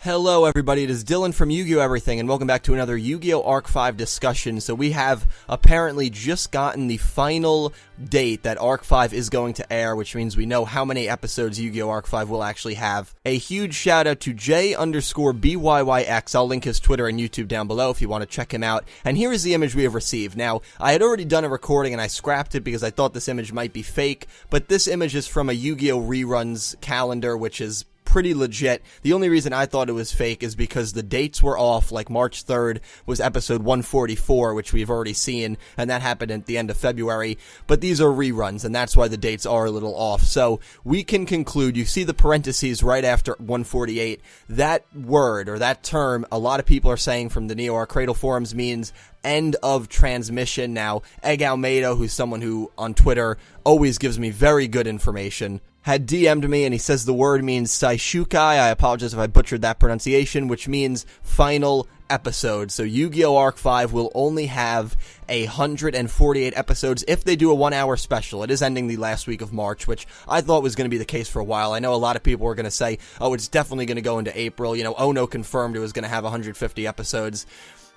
Hello everybody, it is Dylan from Yugioh Everything, and welcome back to another Yu-Gi-Oh! Arc 5 discussion. So we have apparently just gotten the final date that Arc 5 is going to air, which means we know how many episodes Yu-Gi-Oh! Arc 5 will actually have. A huge shout out to J_BYYX, I'll link his Twitter and YouTube down below if you want to check him out. And here is the image we have received. Now, I had already done a recording and I scrapped it because I thought this image might be fake, but this image is from a Yu-Gi-Oh! Reruns calendar, which is pretty legit. The only reason I thought it was fake is because the dates were off. Like March 3rd was episode 144, which we've already seen, and that happened at the end of February, but these are reruns, and that's why the dates are a little off. So we can conclude, you see the parentheses right after 148, that word, or that term, a lot of people are saying from the Neo Arc Cradle forums means end of transmission. Now, Egg Almeida, who's someone who on Twitter always gives me very good information, had DM'd me, and he says the word means Saishukai. I apologize if I butchered that pronunciation, which means final episode. So Yu-Gi-Oh! Arc 5 will only have 148 episodes if they do a 1 hour special. It is ending the last week of March, which I thought was going to be the case for a while. I know a lot of people were going to say, oh, it's definitely going to go into April. You know, Ono confirmed it was going to have 150 episodes.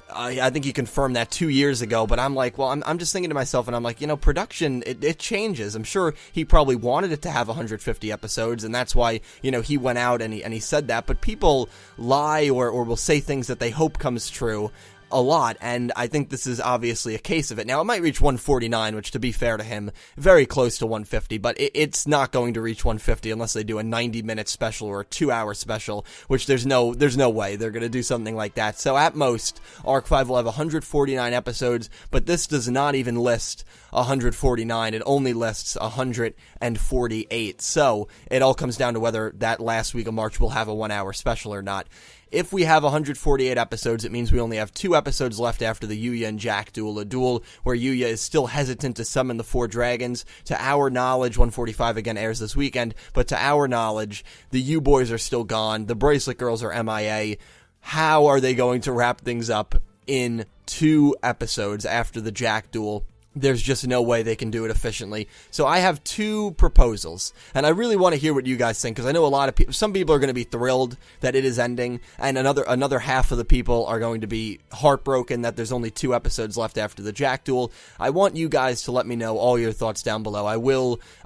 I think he confirmed that 2 years ago, but I'm like, well, I'm just thinking to myself, and I'm like, you know, production, it changes. I'm sure he probably wanted it to have 150 episodes, and that's why, you know, he went out and he said that, but people lie or will say things that they hope comes true a lot, and I think this is obviously a case of it. Now, it might reach 149, which, to be fair to him, very close to 150, but it's not going to reach 150 unless they do a 90-minute special or a 2-hour special, which there's no way they're going to do something like that. So at most, Arc 5 will have 149 episodes, but this does not even list 149. It only lists 148. So it all comes down to whether that last week of March will have a 1 hour special or not. If we have 148 episodes, it means we only have 2 episodes left after the Yuya and Jack duel, a duel where Yuya is still hesitant to summon the 4 dragons. To our knowledge, 145 again airs this weekend, but to our knowledge, the U-Boys are still gone, the Bracelet Girls are MIA. How are they going to wrap things up in 2 episodes after the Jack duel? There's just no way they can do it efficiently. So I have 2 proposals, and I really want to hear what you guys think, because I know a lot of people, some people are going to be thrilled that it is ending, and another half of the people are going to be heartbroken that there's only 2 episodes left after the Jack duel. I want you guys to let me know all your thoughts down below.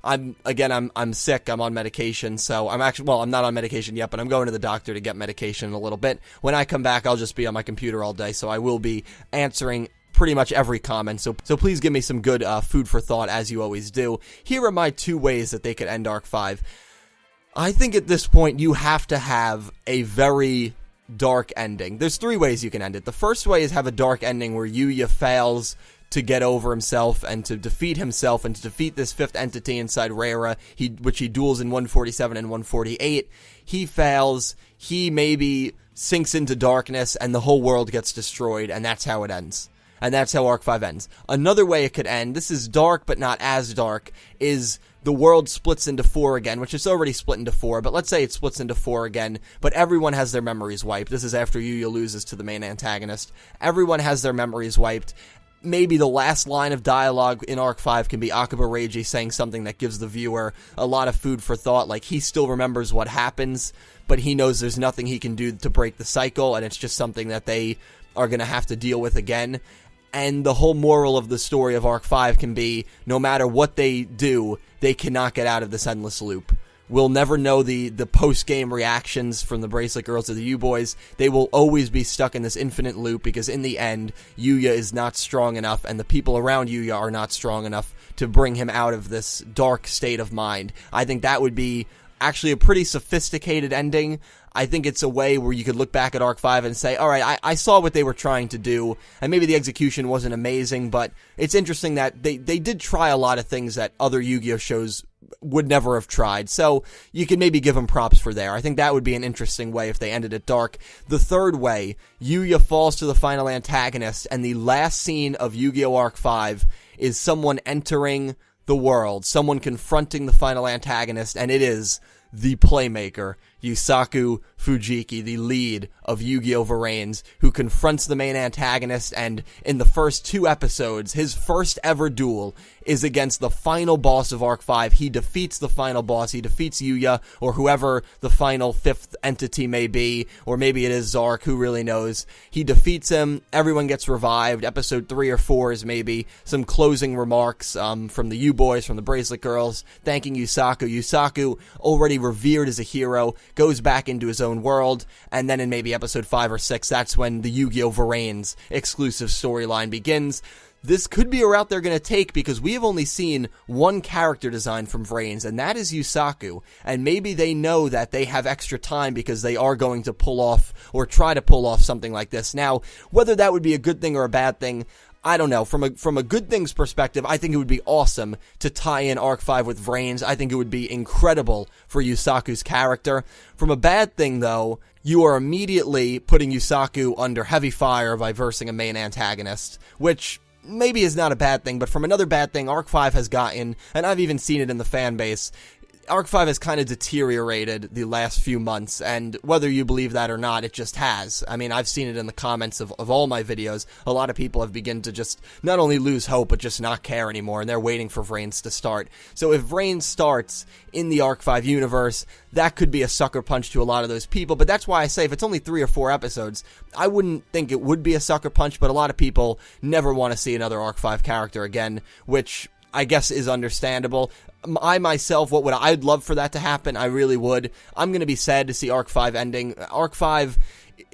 I'm sick, I'm on medication, so I'm not on medication yet, but I'm going to the doctor to get medication in a little bit. When I come back, I'll just be on my computer all day, so I will be answering pretty much every comment, so please give me some good food for thought, as you always do. Here are my 2 ways that they could end Arc 5. I think at this point you have to have a very dark ending. There's 3 ways you can end it. The first way is have a dark ending where Yuya fails to get over himself and to defeat himself and to defeat this 5th entity inside Reira, which he duels in 147 and 148. He fails, he maybe sinks into darkness, and the whole world gets destroyed, and that's how it ends. And that's how Arc 5 ends. Another way it could end, this is dark but not as dark, is the world splits into 4 again, which it's already split into 4, but let's say it splits into 4 again, but everyone has their memories wiped. This is after Yuya loses to the main antagonist. Everyone has their memories wiped. Maybe the last line of dialogue in Arc 5 can be Akiba Reiji saying something that gives the viewer a lot of food for thought, like he still remembers what happens, but he knows there's nothing he can do to break the cycle, and it's just something that they are going to have to deal with again. And the whole moral of the story of Arc 5 can be, no matter what they do, they cannot get out of this endless loop. We'll never know the post-game reactions from the Bracelet Girls or the U-Boys. They will always be stuck in this infinite loop, because in the end, Yuya is not strong enough, and the people around Yuya are not strong enough to bring him out of this dark state of mind. I think that would be actually a pretty sophisticated ending. I think it's a way where you could look back at Arc 5 and say, alright, I saw what they were trying to do, and maybe the execution wasn't amazing, but it's interesting that they did try a lot of things that other Yu-Gi-Oh! Shows would never have tried, so you can maybe give them props for there. I think that would be an interesting way if they ended it dark. The third way, Yuya falls to the final antagonist, and the last scene of Yu-Gi-Oh! Arc 5 is someone entering the world, someone confronting the final antagonist, and it is the Playmaker, Yusaku Fujiki, the lead of Yu-Gi-Oh! Varens, who confronts the main antagonist, and in the first 2 episodes, his first ever duel is against the final boss of Arc 5. He defeats the final boss. He defeats Yugioh, or whoever the final 5th entity may be, or maybe it is Zark, who really knows. He defeats him. Everyone gets revived. Episode 3 or 4 is maybe some closing remarks from the U-Boys, from the Bracelet Girls, thanking Yusaku. Yusaku, already revered as a hero, goes back into his own world, and then in maybe episode 5 or 6, that's when the Yu-Gi-Oh! Varens exclusive storyline begins. This could be a route they're going to take because we have only seen one character design from Varens, and that is Yusaku. And maybe they know that they have extra time because they are going to pull off or try to pull off something like this. Now, whether that would be a good thing or a bad thing, I don't know. From a good things perspective, I think it would be awesome to tie in Arc 5 with Varens. I think it would be incredible for Yusaku's character. From a bad thing, though, you are immediately putting Yusaku under heavy fire by versing a main antagonist, which maybe is not a bad thing, but from another bad thing, Arc 5 has gotten, and I've even seen it in the fan base, Arc 5 has kind of deteriorated the last few months, and whether you believe that or not, it just has. I mean, I've seen it in the comments of all my videos. A lot of people have begun to just not only lose hope, but just not care anymore, and they're waiting for Varens to start. So if Varens starts in the Arc 5 universe, that could be a sucker punch to a lot of those people, but that's why I say if it's only 3 or 4 episodes, I wouldn't think it would be a sucker punch, but a lot of people never want to see another Arc 5 character again, which I guess is understandable. I myself, I'd love for that to happen. I really would. I'm going to be sad to see Arc 5 ending. Arc 5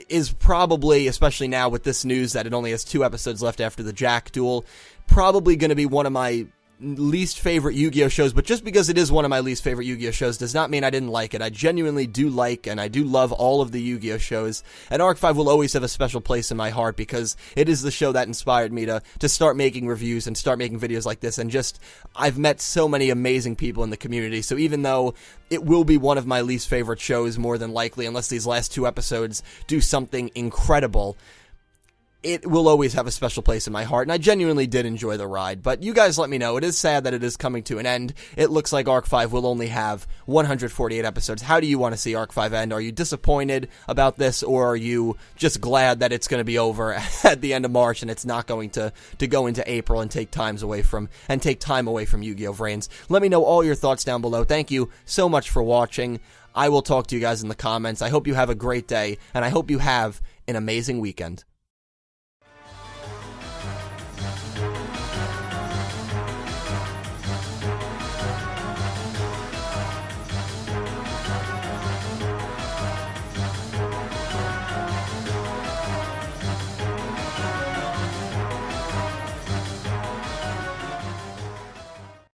is probably, especially now with this news that it only has 2 episodes left after the Jack duel, probably going to be one of my least favorite Yu-Gi-Oh! Shows, but just because it is one of my least favorite Yu-Gi-Oh! Shows does not mean I didn't like it. I genuinely do like and I do love all of the Yu-Gi-Oh! Shows, and Arc 5 will always have a special place in my heart because it is the show that inspired me to start making reviews and start making videos like this, and just, I've met so many amazing people in the community, so even though it will be one of my least favorite shows more than likely, unless these last 2 episodes do something incredible, it will always have a special place in my heart, and I genuinely did enjoy the ride. But you guys let me know. It is sad that it is coming to an end. It looks like Arc 5 will only have 148 episodes. How do you want to see Arc 5 end? Are you disappointed about this, or are you just glad that it's going to be over at the end of March and it's not going to go into April and take time away from Yu-Gi-Oh! Varens? Let me know all your thoughts down below. Thank you so much for watching. I will talk to you guys in the comments. I hope you have a great day, and I hope you have an amazing weekend.